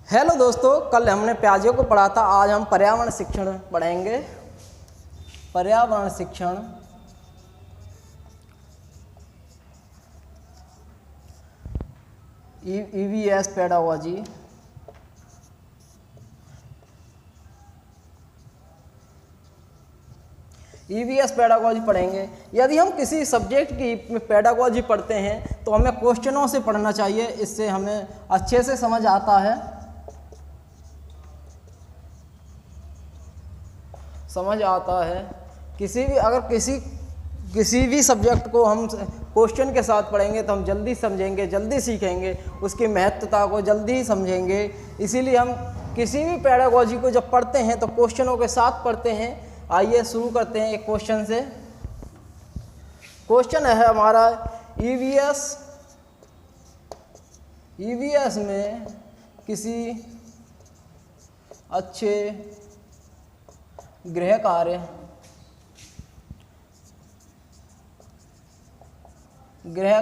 Hello दोस्तों, कल हमने प्याजों को पढ़ा था। आज हम पर्यावरण शिक्षण पढ़ेंगे। पर्यावरण शिक्षण ईवीएस पेडागोजी। ईवीएस पेडागोजी पढ़ेंगे। यदि हम किसी सब्जेक्ट की पेडागोजी पढ़ते हैं तो हमें क्वेश्चनों से पढ़ना चाहिए, इससे हमें अच्छे से समझ आता है। किसी भी सब्जेक्ट को हम क्वेश्चन के साथ पढ़ेंगे तो हम जल्दी समझेंगे, जल्दी सीखेंगे, उसकी महत्वता को जल्दी समझेंगे। इसीलिए हम किसी भी पेडागोजी को जब पढ़ते हैं तो क्वेश्चनों के साथ पढ़ते हैं। आइए शुरू करते हैं एक क्वेश्चन से। क्वेश्चन है हमारा ईवीएस में किसी अच्छे गृह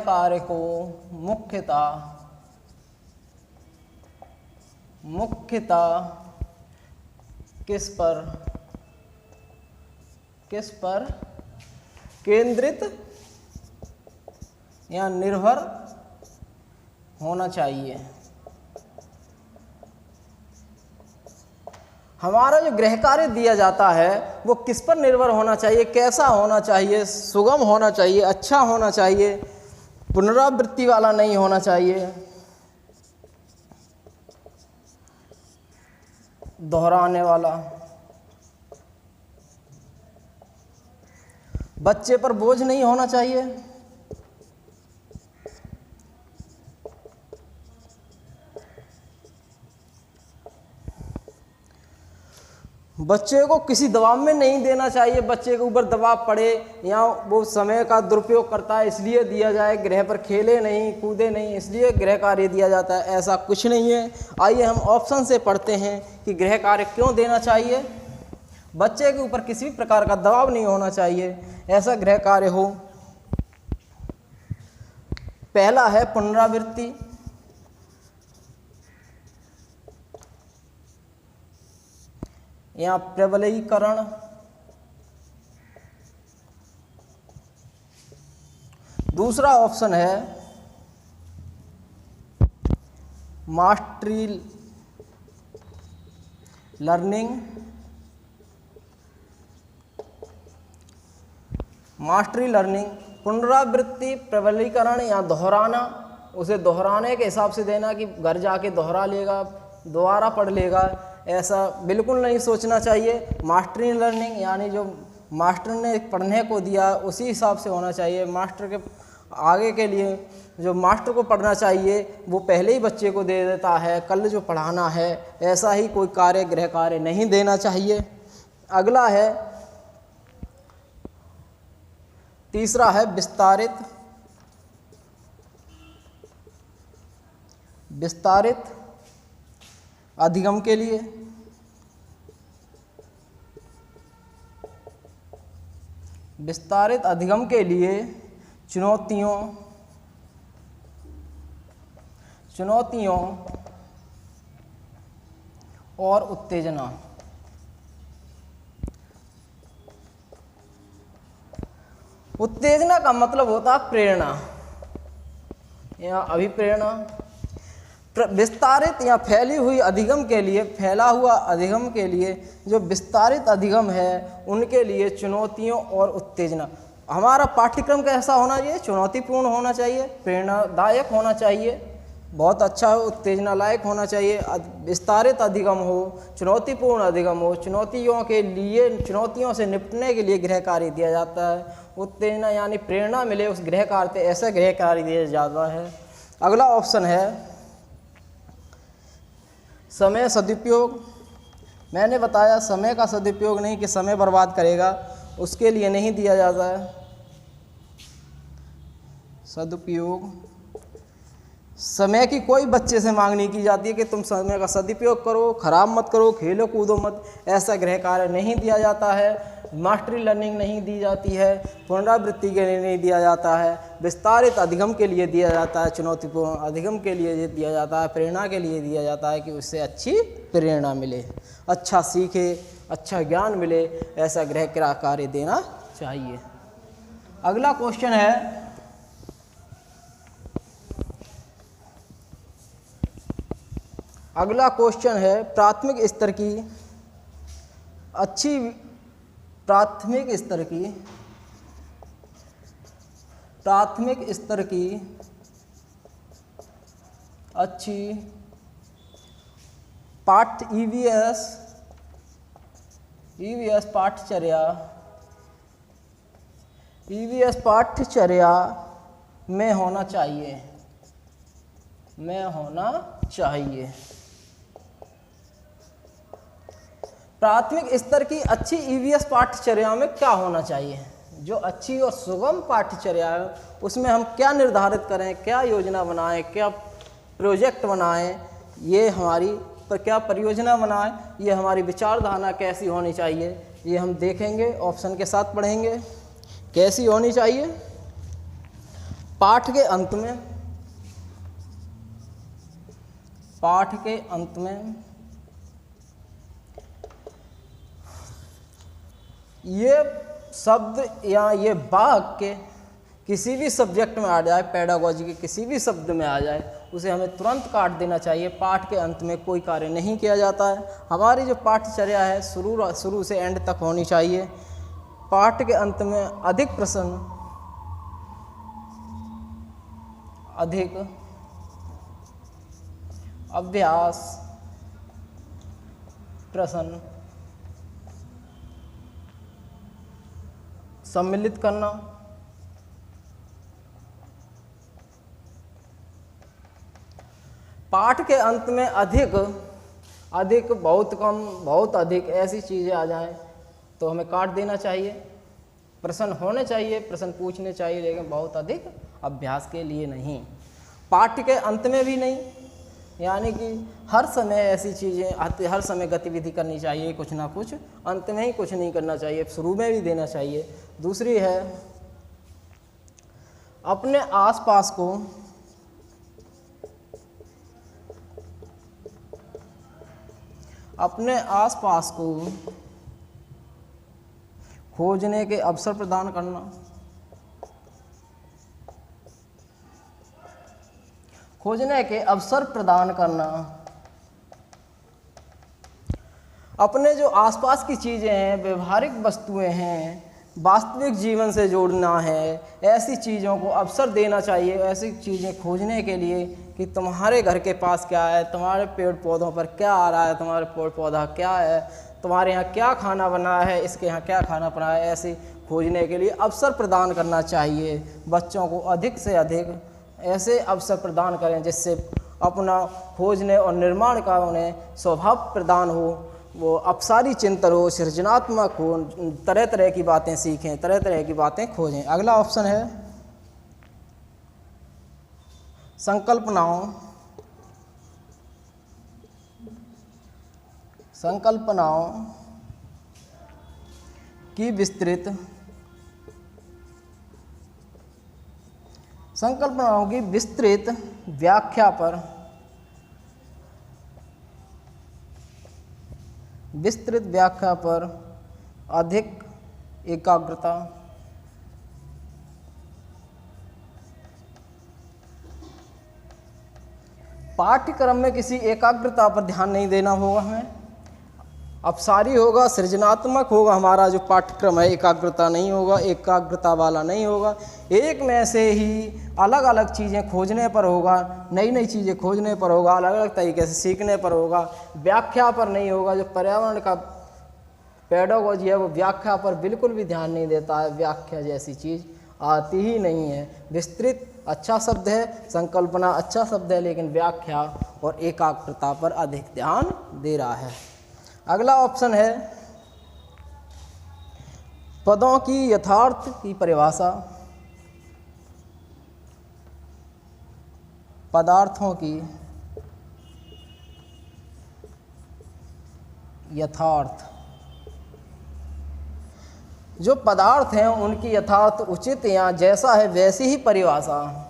कार्य को मुख्यतः किस पर केंद्रित या निर्भर होना चाहिए। हमारा जो गृह कार्य दिया जाता है वो किस पर निर्भर होना चाहिए, कैसा होना चाहिए, सुगम होना चाहिए, अच्छा होना चाहिए, पुनरावृत्ति वाला नहीं होना चाहिए, दोहराने वाला, बच्चे पर बोझ नहीं होना चाहिए, बच्चे को किसी दबाव में नहीं देना चाहिए, बच्चे के ऊपर दबाव पड़े या वो समय का दुरुपयोग करता है इसलिए दिया जाए, गृह पर खेले नहीं, कूदे नहीं इसलिए गृह कार्य दिया जाता है, ऐसा कुछ नहीं है। आइए हम ऑप्शन से पढ़ते हैं कि गृह कार्य क्यों देना चाहिए। बच्चे के ऊपर किसी भी प्रकार का दबाव नहीं होना चाहिए, ऐसा गृह कार्य हो। पहला है पुनरावृत्ति। या प्रबलीकरण। दूसरा ऑप्शन है मास्टरी लर्निंग। पुनरावृत्ति, प्रबलीकरण या दोहराना। उसे दोहराने के हिसाब से देना कि घर जाके दोहरा लेगा, दोबारा पढ़ लेगा, ऐसा बिल्कुल नहीं सोचना चाहिए। मास्टरी लर्निंग यानी जो मास्टर ने पढ़ने को दिया उसी हिसाब से होना चाहिए। मास्टर के आगे के लिए जो मास्टर को पढ़ना चाहिए वो पहले ही बच्चे को दे देता है, कल जो पढ़ाना है, ऐसा ही कोई कार्य गृह कार्य नहीं देना चाहिए। अगला है तीसरा है विस्तारित अधिगम के लिए। विस्तारित अधिगम के लिए चुनौतियों और उत्तेजना। उत्तेजना का मतलब होता है प्रेरणा या अभिप्रेरणा। विस्तारित या फैला हुआ अधिगम के लिए जो विस्तारित अधिगम है उनके लिए चुनौतियों और उत्तेजना। हमारा पाठ्यक्रम कैसा होना चाहिए? चुनौतीपूर्ण होना चाहिए, प्रेरणादायक होना चाहिए, बहुत अच्छा हो, उत्तेजना लायक होना चाहिए। विस्तारित अधिगम हो, चुनौतीपूर्ण अधिगम हो। चुनौतियों से निपटने के लिए गृह कार्य दिया जाता है। उत्तेजना यानी प्रेरणा मिले उस गृह कार्य से, ऐसा गृह कार्य दिया जाता है। अगला ऑप्शन है समय सदुपयोग। मैंने बताया समय का सदुपयोग नहीं कि समय बर्बाद करेगा, उसके लिए नहीं दिया जाता है। सदुपयोग, समय की कोई बच्चे से मांग नहीं की जाती है कि तुम समय का सदुपयोग करो, खराब मत करो, खेलो कूदो मत, ऐसा गृह कार्य नहीं दिया जाता है। मास्टरी लर्निंग नहीं दी जाती है, पुनरावृत्ति के लिए नहीं दिया जाता है, विस्तारित अधिगम के लिए दिया जाता है, चुनौतीपूर्ण अधिगम के लिए दिया जाता है, प्रेरणा के लिए दिया जाता है कि उससे अच्छी प्रेरणा मिले, अच्छा सीखे, अच्छा ज्ञान मिले, ऐसा गृह कार्य देना चाहिए। अगला क्वेश्चन है, अगला क्वेश्चन है प्राथमिक स्तर की अच्छी प्राथमिक स्तर की अच्छी ईवीएस पाठ्यचर्या में होना चाहिए। प्राथमिक स्तर की अच्छी ईवीएस पाठ्यचर्या में क्या होना चाहिए? जो अच्छी और सुगम पाठ्यचर्या है उसमें हम क्या निर्धारित करें, क्या योजना बनाएं, क्या प्रोजेक्ट बनाएं, ये हमारी पर क्या परियोजना बनाएं, ये हमारी विचारधारा कैसी होनी चाहिए, ये हम देखेंगे, ऑप्शन के साथ पढ़ेंगे। कैसी होनी चाहिए? पाठ के अंत में ये शब्द या ये वाक्य किसी भी सब्जेक्ट में आ जाए, पेडागोजी के किसी भी शब्द में आ जाए, उसे हमें तुरंत काट देना चाहिए। पाठ के अंत में कोई कार्य नहीं किया जाता है। हमारी जो पाठ्यचर्या है शुरू से एंड तक होनी चाहिए। पाठ के अंत में अधिक प्रश्न, अधिक अभ्यास प्रश्न सम्मिलित करना, पाठ के अंत में अधिक, बहुत कम, बहुत अधिक ऐसी चीज़ें आ जाएं तो हमें काट देना चाहिए। प्रश्न होने चाहिए, प्रश्न पूछने चाहिए, लेकिन बहुत अधिक अभ्यास के लिए नहीं। पाठ के अंत में भी नहीं, यानी कि हर समय ऐसी चीज़ें, हर समय गतिविधि करनी चाहिए, कुछ ना कुछ, अंत में ही कुछ नहीं करना चाहिए, शुरू में भी देना चाहिए। दूसरी है अपने आसपास को खोजने के अवसर प्रदान करना, अपने जो आसपास की चीज़ें हैं, व्यवहारिक वस्तुएं हैं, वास्तविक जीवन से जोड़ना है, ऐसी चीज़ों को अवसर देना चाहिए। ऐसी चीज़ें खोजने के लिए कि तुम्हारे घर के पास क्या है, तुम्हारे पेड़ पौधों पर क्या आ रहा है, तुम्हारे पेड़ पौधा क्या है, तुम्हारे यहाँ क्या खाना बना है, इसके यहाँ क्या खाना बना है, ऐसे खोजने के लिए अवसर प्रदान करना चाहिए। बच्चों को अधिक से अधिक ऐसे अवसर प्रदान करें जिससे अपना खोजने और निर्माण का उन्हें स्वभाव प्रदान हो, वो अपसारी चिंतन हो, सृजनात्मक हो, तरह तरह की बातें सीखें, तरह तरह की बातें खोजें। अगला ऑप्शन है संकल्पनाओं की विस्तृत व्याख्या पर अधिक एकाग्रता, पाठ्यक्रम में किसी एकाग्रता पर ध्यान नहीं देना होगा हमें। अपसारी होगा, सृजनात्मक होगा हमारा जो पाठ्यक्रम है, एकाग्रता नहीं होगा, एकाग्रता वाला नहीं होगा। एक में से ही अलग अलग चीज़ें खोजने पर होगा, नई नई चीज़ें खोजने पर होगा, अलग अलग तरीके से सीखने पर होगा, व्याख्या पर नहीं होगा। जो पर्यावरण का पेडागोजी है वो व्याख्या पर बिल्कुल भी ध्यान नहीं देता है, व्याख्या जैसी चीज़ आती ही नहीं है। विस्तृत अच्छा शब्द है, संकल्पना अच्छा शब्द है, लेकिन व्याख्या और एकाग्रता पर अधिक ध्यान दे रहा है। अगला ऑप्शन है पदों की यथार्थ की परिभाषा, पदार्थों की यथार्थ जो पदार्थ हैं उनकी यथार्थ उचित या जैसा है वैसी ही परिभाषा।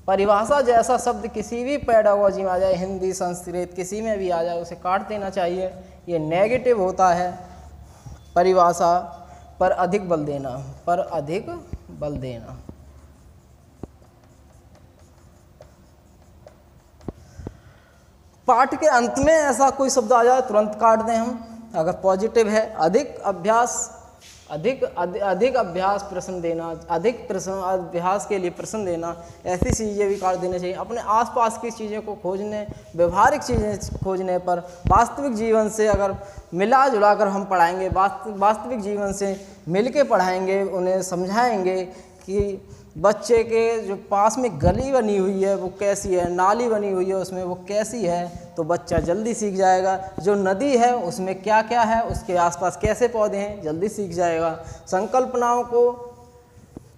परिभाषा जैसा शब्द किसी भी पेडागोजी में आ जाए, हिंदी संस्कृत किसी में भी आ जाए, उसे काट देना चाहिए। ये नेगेटिव होता है। परिभाषा पर अधिक बल देना, पर अधिक बल देना। पाठ के अंत में ऐसा कोई शब्द आ जाए तुरंत काट दें हम। अगर पॉजिटिव है, अधिक अभ्यास प्रश्न देना, अधिक प्रश्न अभ्यास के लिए प्रश्न देना, ऐसी चीज़ें भी काट देनी चाहिए। अपने आसपास की चीज़ों को खोजने, व्यवहारिक चीज़ें खोजने पर वास्तविक जीवन से अगर मिला जुला कर हम पढ़ाएंगे, वास्तविक जीवन से मिल के पढ़ाएंगे, उन्हें समझाएंगे कि बच्चे के जो पास में गली बनी हुई है वो कैसी है, नाली बनी हुई है उसमें वो कैसी है, तो बच्चा जल्दी सीख जाएगा। जो नदी है उसमें क्या क्या है, उसके आसपास कैसे पौधे हैं, जल्दी सीख जाएगा। संकल्पनाओं को,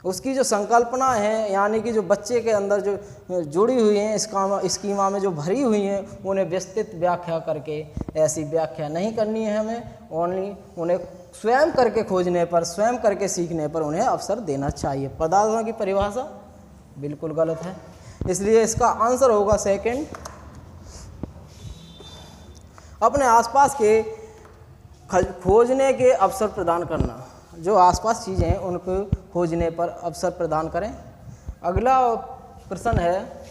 उसकी जो संकल्पना है यानी कि जो बच्चे के अंदर जो जुड़ी हुई हैं स्कीमा में जो भरी हुई हैं, उन्हें विस्तृत व्याख्या करके, ऐसी व्याख्या नहीं करनी है हमें, ओनली उन्हें स्वयं करके खोजने पर, स्वयं करके सीखने पर उन्हें अवसर देना चाहिए। पदार्थों की परिभाषा बिल्कुल गलत है, इसलिए इसका आंसर होगा सेकंड, अपने आसपास के खोजने के अवसर प्रदान करना। जो आसपास चीज़ें हैं उनको खोजने पर अवसर प्रदान करें। अगला प्रश्न है,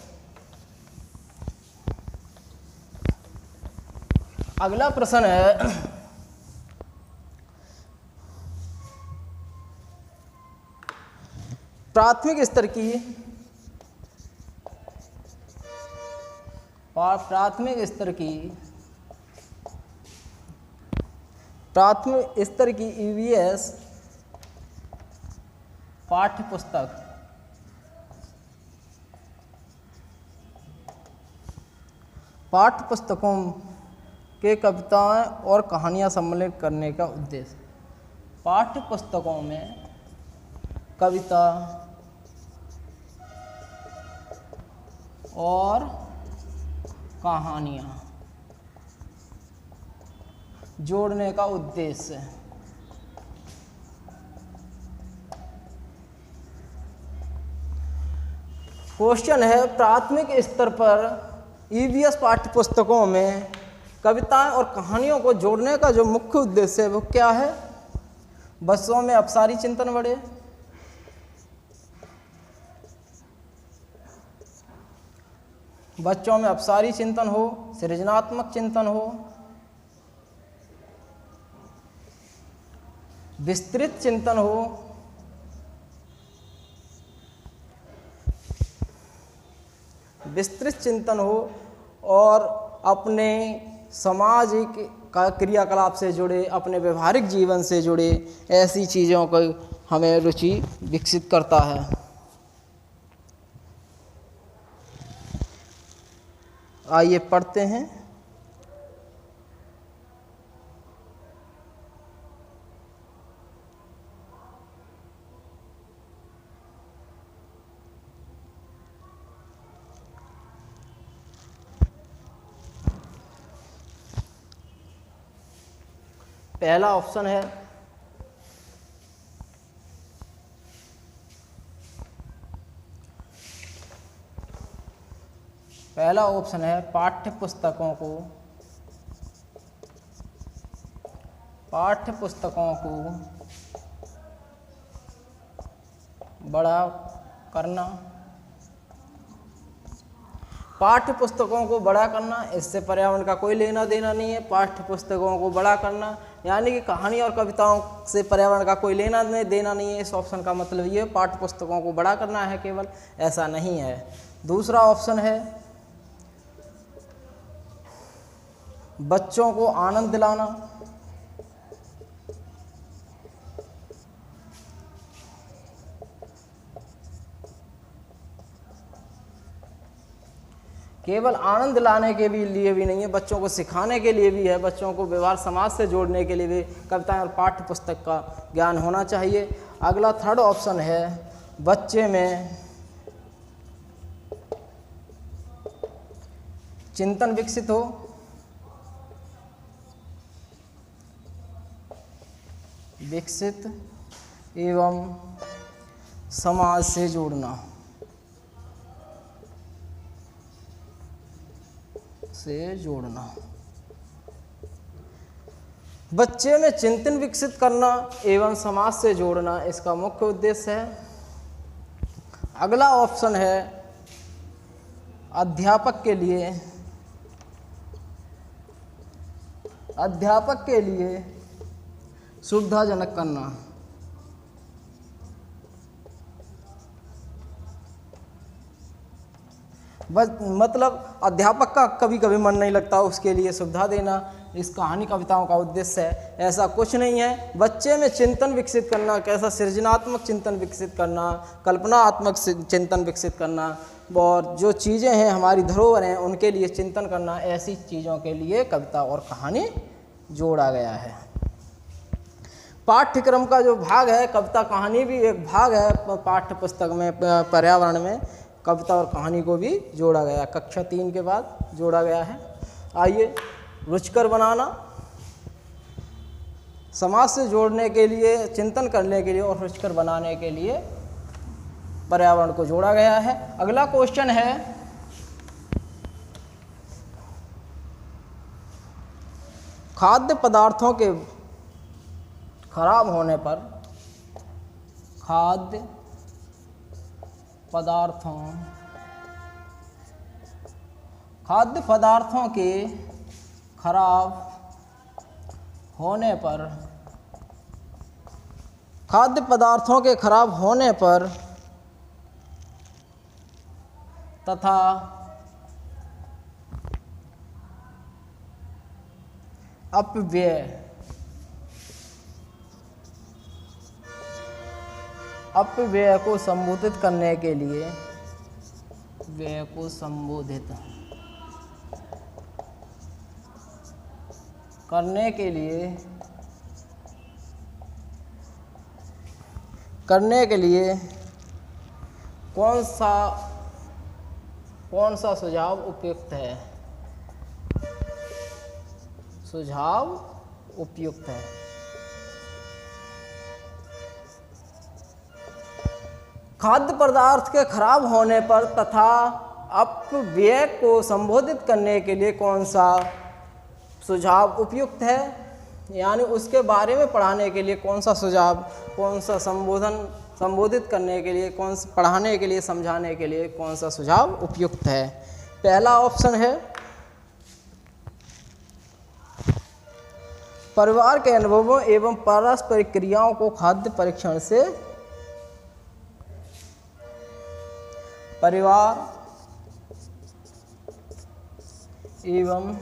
अगला प्रश्न है प्राथमिक स्तर की ईवीएस पाठ्य पुस्तकों के कविताएं और कहानियां सम्मिलित करने का उद्देश्य। पाठ्य पुस्तकों में कविता और कहानियां जोड़ने का उद्देश्य। क्वेश्चन है, प्राथमिक स्तर पर ईवीएस पाठ्यपुस्तकों में कविताएं और कहानियों को जोड़ने का जो मुख्य उद्देश्य है वो क्या है? बच्चों में अपसारी चिंतन बढ़े, बच्चों में अपसारी चिंतन हो, सृजनात्मक चिंतन हो, विस्तृत चिंतन हो, और अपने सामाजिक क्रियाकलाप से जुड़े, अपने व्यवहारिक जीवन से जुड़े ऐसी चीज़ों को हमें रुचि विकसित करता है। आइए पढ़ते हैं। पहला ऑप्शन है पाठ्य पुस्तकों को बड़ा करना। पाठ्य पुस्तकों को बड़ा करना, इससे पर्यावरण का कोई लेना देना नहीं है। पाठ्य पुस्तकों को बड़ा करना यानी कि कहानी और कविताओं से पर्यावरण का कोई लेना देना नहीं है। इस ऑप्शन का मतलब ये पाठ्य पुस्तकों को बड़ा करना है केवल, ऐसा नहीं है। दूसरा ऑप्शन है बच्चों को आनंद दिलाना। केवल आनंद लाने के लिए भी नहीं है, बच्चों को सिखाने के लिए भी है, बच्चों को व्यवहार समाज से जोड़ने के लिए भी कविताएं और पाठ्य पुस्तक का ज्ञान होना चाहिए। अगला थर्ड ऑप्शन है बच्चे में चिंतन विकसित हो। विकसित एवं समाज से जोड़ना, बच्चे में चिंतन विकसित करना एवं समाज से जोड़ना इसका मुख्य उद्देश्य है। अगला ऑप्शन है अध्यापक के लिए सुविधाजनक करना। मतलब अध्यापक का कभी कभी मन नहीं लगता, उसके लिए सुविधा देना इस कहानी कविताओं का उद्देश्य है। ऐसा कुछ नहीं है, बच्चे में चिंतन विकसित करना, कैसा सृजनात्मक चिंतन विकसित करना, कल्पनात्मक चिंतन विकसित करना, और जो चीज़ें हैं हमारी धरोहर हैं उनके लिए चिंतन करना, ऐसी चीज़ों के लिए कविता और कहानी जोड़ा गया है। पाठ्यक्रम का जो भाग है, कविता कहानी भी एक भाग है पाठ्य पुस्तक में, पर्यावरण में कविता और कहानी को भी जोड़ा गया, कक्षा 3 के बाद जोड़ा गया है। आइए, रुचिकर बनाना, समाज से जोड़ने के लिए, चिंतन करने के लिए और रुचिकर बनाने के लिए पर्यावरण को जोड़ा गया है। अगला क्वेश्चन है खाद्य पदार्थों के खराब होने पर, खाद्य पदार्थों के खराब होने पर, खाद्य पदार्थों के खराब होने पर तथा अपव्यय को संबोधित करने के लिए, व्यय को संबोधित करने के लिए कौन सा सुझाव उपयुक्त है? सुझाव उपयुक्त है। खाद्य पदार्थ के खराब होने पर तथा अपव्यय को संबोधित करने के लिए कौन सा सुझाव उपयुक्त है, यानी उसके बारे में पढ़ाने के लिए कौन सा सुझाव, कौन सा संबोधित करने के लिए, कौन सा पढ़ाने के लिए, समझाने के लिए कौन सा सुझाव उपयुक्त है। पहला ऑप्शन है परिवार के अनुभवों एवं पारस्परिक क्रियाओं को खाद्य परीक्षण से, परिवार एवं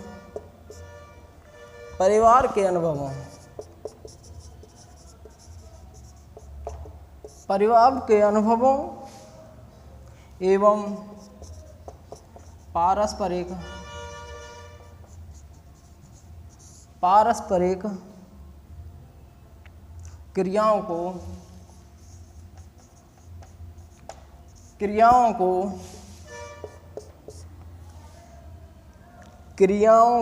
परिवार के अनुभवों, एवं पारस्परिक क्रियाओं को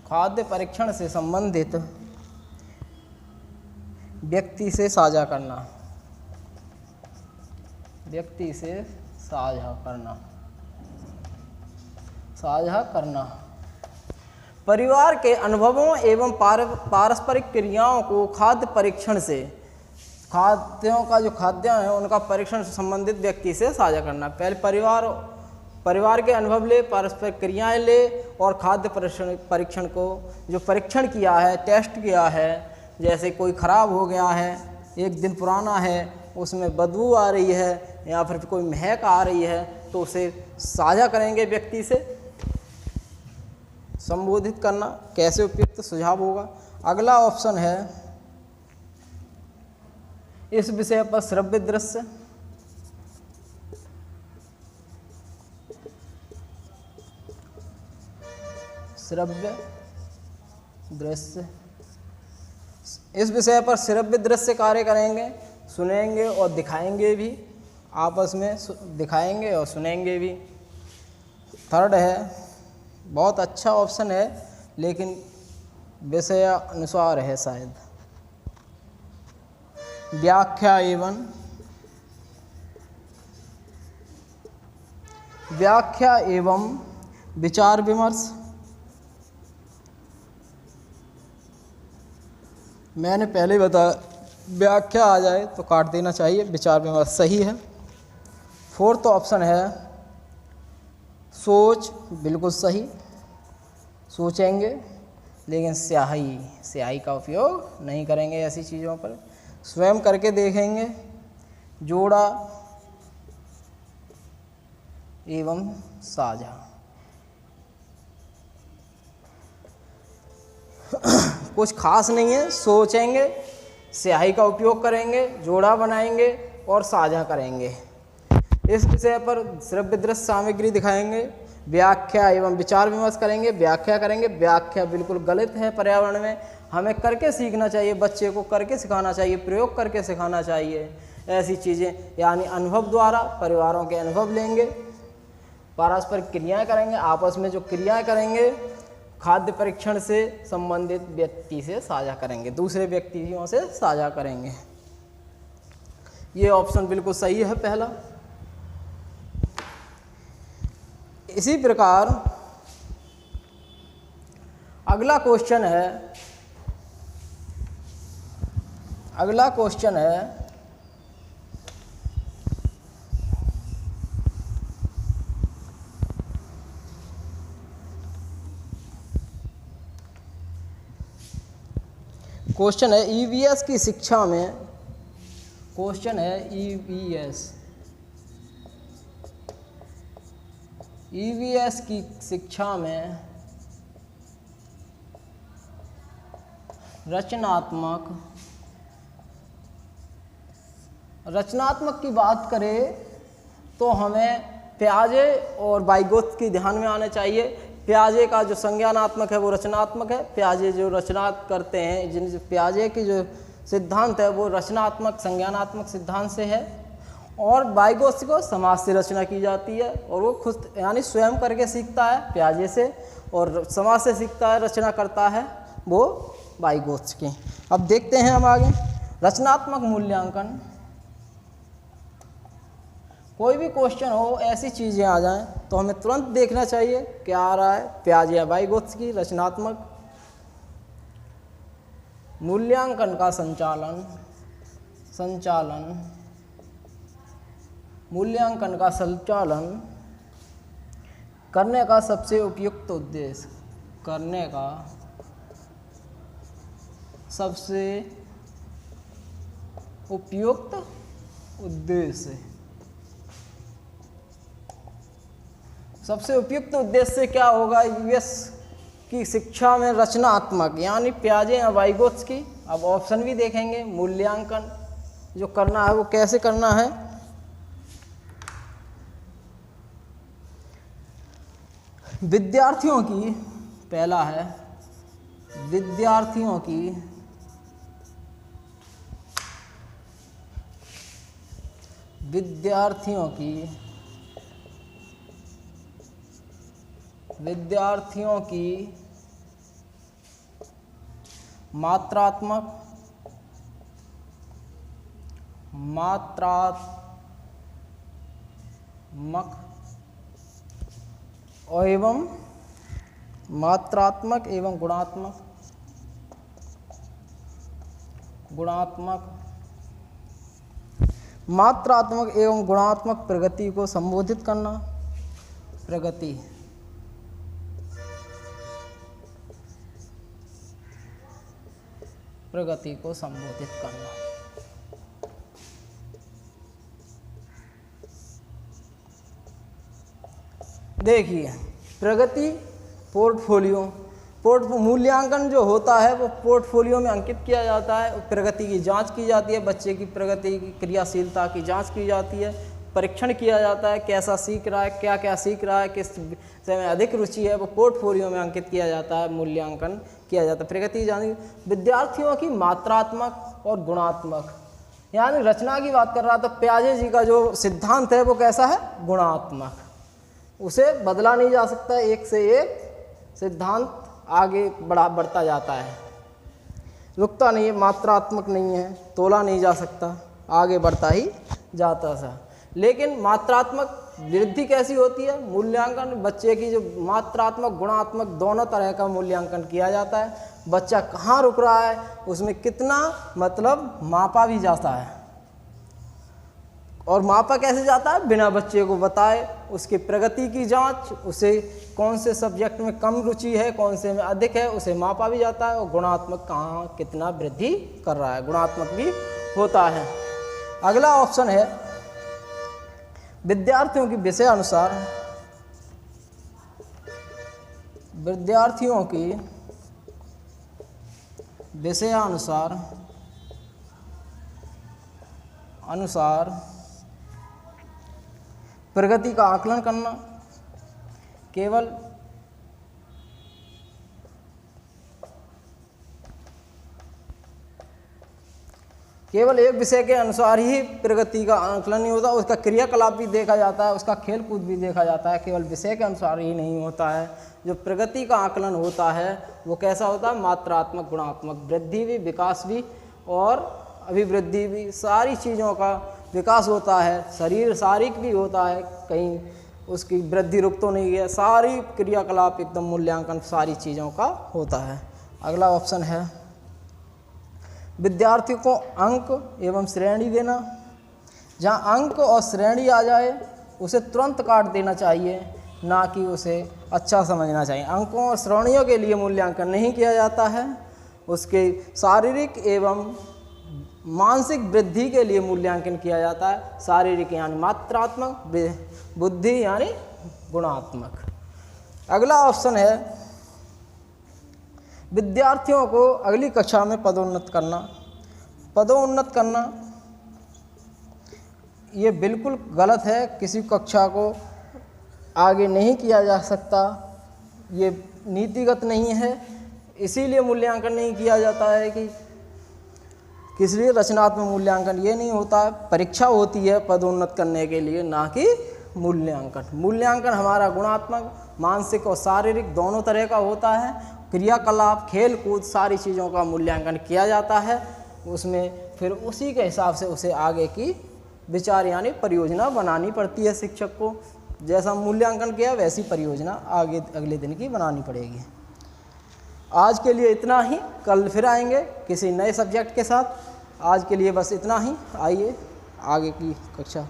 खाद्य परीक्षण से संबंधित व्यक्ति से साझा करना। परिवार के अनुभवों एवं पारस्परिक क्रियाओं को खाद्य परीक्षण से, खाद्यों का जो खाद्य है उनका परीक्षण से संबंधित व्यक्ति से साझा करना। पहले परिवार के अनुभव ले, पारस्परिक क्रियाएं ले और खाद्य परीक्षण को जो परीक्षण किया है, टेस्ट किया है, जैसे कोई ख़राब हो गया है, 1 दिन पुराना है, उसमें बदबू आ रही है या फिर कोई महक आ रही है, तो उसे साझा करेंगे व्यक्ति से। संबोधित करना कैसे उपयुक्त सुझाव होगा। अगला ऑप्शन है इस विषय पर श्रव्य दृश्य, इस विषय पर श्रव्य दृश्य कार्य करेंगे, सुनेंगे और दिखाएंगे भी, आपस में दिखाएंगे और सुनेंगे भी। थर्ड है, बहुत अच्छा ऑप्शन है लेकिन विषय अनुसार है शायद। व्याख्या एवं विचार विमर्श। मैंने पहले बताया व्याख्या आ जाए तो काट देना चाहिए, विचार विमर्श सही है। फोर्थ ऑप्शन है सोच, बिल्कुल सही, सोचेंगे लेकिन स्याही का उपयोग नहीं करेंगे ऐसी चीज़ों पर। स्वयं करके देखेंगे, जोड़ा एवं साझा। कुछ खास नहीं है, सोचेंगे, स्याही का उपयोग करेंगे, जोड़ा बनाएंगे और साझा करेंगे। इस विषय पर श्रव्य दृश्य सामग्री दिखाएंगे, व्याख्या एवं विचार विमर्श करेंगे, व्याख्या करेंगे। व्याख्या बिल्कुल गलत है पर्यावरण में, हमें करके सीखना चाहिए, बच्चे को करके सिखाना चाहिए, प्रयोग करके सिखाना चाहिए ऐसी चीज़ें, यानी अनुभव द्वारा परिवारों के अनुभव लेंगे, पारस्परिक क्रियाएं करेंगे, आपस में जो क्रियाएं करेंगे खाद्य परीक्षण से संबंधित व्यक्ति से साझा करेंगे, दूसरे व्यक्तियों से साझा करेंगे। ये ऑप्शन बिल्कुल सही है पहला। इसी प्रकार अगला क्वेश्चन है, ईवीएस की शिक्षा में, ईवीएस की शिक्षा में रचनात्मक की बात करें तो हमें प्याजे और वाइगोत्स्की की ध्यान में आना चाहिए। प्याजे का जो संज्ञानात्मक है वो रचनात्मक है, प्याजे जो रचना करते हैं, जिन प्याजे की जो सिद्धांत है वो रचनात्मक संज्ञानात्मक सिद्धांत से है, और वाइगोत्स्की को समाज से रचना की जाती है, और वो खुद यानी स्वयं करके सीखता है प्याजे से, और समाज से सीखता है, रचना करता है वो वाइगोत्स्की। अब देखते हैं हम आगे रचनात्मक मूल्यांकन। कोई भी क्वेश्चन हो, ऐसी चीज़ें आ जाएं तो हमें तुरंत देखना चाहिए क्या आ रहा है, प्याजे या वाइगोत्स्की। रचनात्मक मूल्यांकन का मूल्यांकन का संचालन करने का सबसे उपयुक्त उद्देश्य, सबसे उपयुक्त उद्देश्य क्या होगा यूएस की शिक्षा में? रचनात्मक, यानी प्याजे या वाइगोत्स्की। अब ऑप्शन भी देखेंगे, मूल्यांकन जो करना है वो कैसे करना है। विद्यार्थियों की, पहला है विद्यार्थियों की मात्रात्मक एवं गुणात्मक प्रगति को संबोधित करना। प्रगति को संबोधित करना। देखिए, प्रगति पोर्टफोलियो, मूल्यांकन जो होता है वो पोर्टफोलियो में अंकित किया जाता है। प्रगति की जांच की जाती है, बच्चे की प्रगति की क्रियाशीलता की जांच की जाती है, परीक्षण किया जाता है, कैसा सीख रहा है, क्या क्या सीख रहा है, किस विषय में अधिक रुचि है, वो पोर्टफोलियो में अंकित किया जाता है, मूल्यांकन किया जाता है। प्रगति यानी विद्यार्थियों की मात्रात्मक और गुणात्मक, यानी रचना की बात कर रहा था प्याजे जी का जो सिद्धांत है वो कैसा है, गुणात्मक, उसे बदला नहीं जा सकता, एक से एक सिद्धांत आगे बढ़ता जाता है, रुकता नहीं है, मात्रात्मक नहीं है, तोला नहीं जा सकता, आगे बढ़ता ही जाता सा। लेकिन मात्रात्मक वृद्धि कैसी होती है, मूल्यांकन बच्चे की जो मात्रात्मक गुणात्मक दोनों तरह का मूल्यांकन किया जाता है, बच्चा कहाँ रुक रहा है उसमें कितना मतलब मापा भी जाता है, और मापा कैसे जाता है, बिना बच्चे को बताए, उसकी प्रगति की जांच, उसे कौन से सब्जेक्ट में कम रुचि है, कौन से में अधिक है, उसे मापा भी जाता है, और गुणात्मक कहाँ कितना वृद्धि कर रहा है, गुणात्मक भी होता है। अगला ऑप्शन है विद्यार्थियों की विषयानुसार, विद्यार्थियों की विषयानुसार प्रगति का आकलन करना। केवल एक विषय के अनुसार ही प्रगति का आकलन नहीं होता, उसका क्रियाकलाप भी देखा जाता है, उसका खेल कूद भी देखा जाता है, केवल विषय के अनुसार ही नहीं होता है। जो प्रगति का आकलन होता है वो कैसा होता है, मात्रात्मक गुणात्मक, वृद्धि भी, विकास भी और अभिवृद्धि भी, सारी चीज़ों का विकास होता है, शरीर शारीरिक भी होता है, कहीं उसकी वृद्धि रुक तो नहीं है, सारी क्रियाकलाप एकदम मूल्यांकन सारी चीज़ों का होता है। अगला ऑप्शन है विद्यार्थी को अंक एवं श्रेणी देना। जहाँ अंक और श्रेणी आ जाए उसे तुरंत काट देना चाहिए, ना कि उसे अच्छा समझना चाहिए। अंकों और श्रेणियों के लिए मूल्यांकन नहीं किया जाता है, उसके शारीरिक एवं मानसिक वृद्धि के लिए मूल्यांकन किया जाता है। शारीरिक यानी मात्रात्मक, बुद्धि यानी गुणात्मक। अगला ऑप्शन है विद्यार्थियों को अगली कक्षा में पदोन्नत करना। पदोन्नत करना ये बिल्कुल गलत है, किसी कक्षा को आगे नहीं किया जा सकता, ये नीतिगत नहीं है, इसीलिए मूल्यांकन नहीं किया जाता है कि किस लिए रचनात्मक मूल्यांकन ये नहीं होता है, परीक्षा होती है पदोन्नत करने के लिए, ना कि मूल्यांकन। मूल्यांकन हमारा गुणात्मक, मानसिक और शारीरिक दोनों तरह का होता है, क्रियाकलाप, खेल कूद सारी चीज़ों का मूल्यांकन किया जाता है, उसमें फिर उसी के हिसाब से उसे आगे की विचार यानी परियोजना बनानी पड़ती है। शिक्षक को जैसा मूल्यांकन किया वैसी परियोजना आगे अगले दिन की बनानी पड़ेगी। आज के लिए इतना ही, कल फिर आएंगे किसी नए सब्जेक्ट के साथ। आज के लिए बस इतना ही, आइए आगे की कक्षा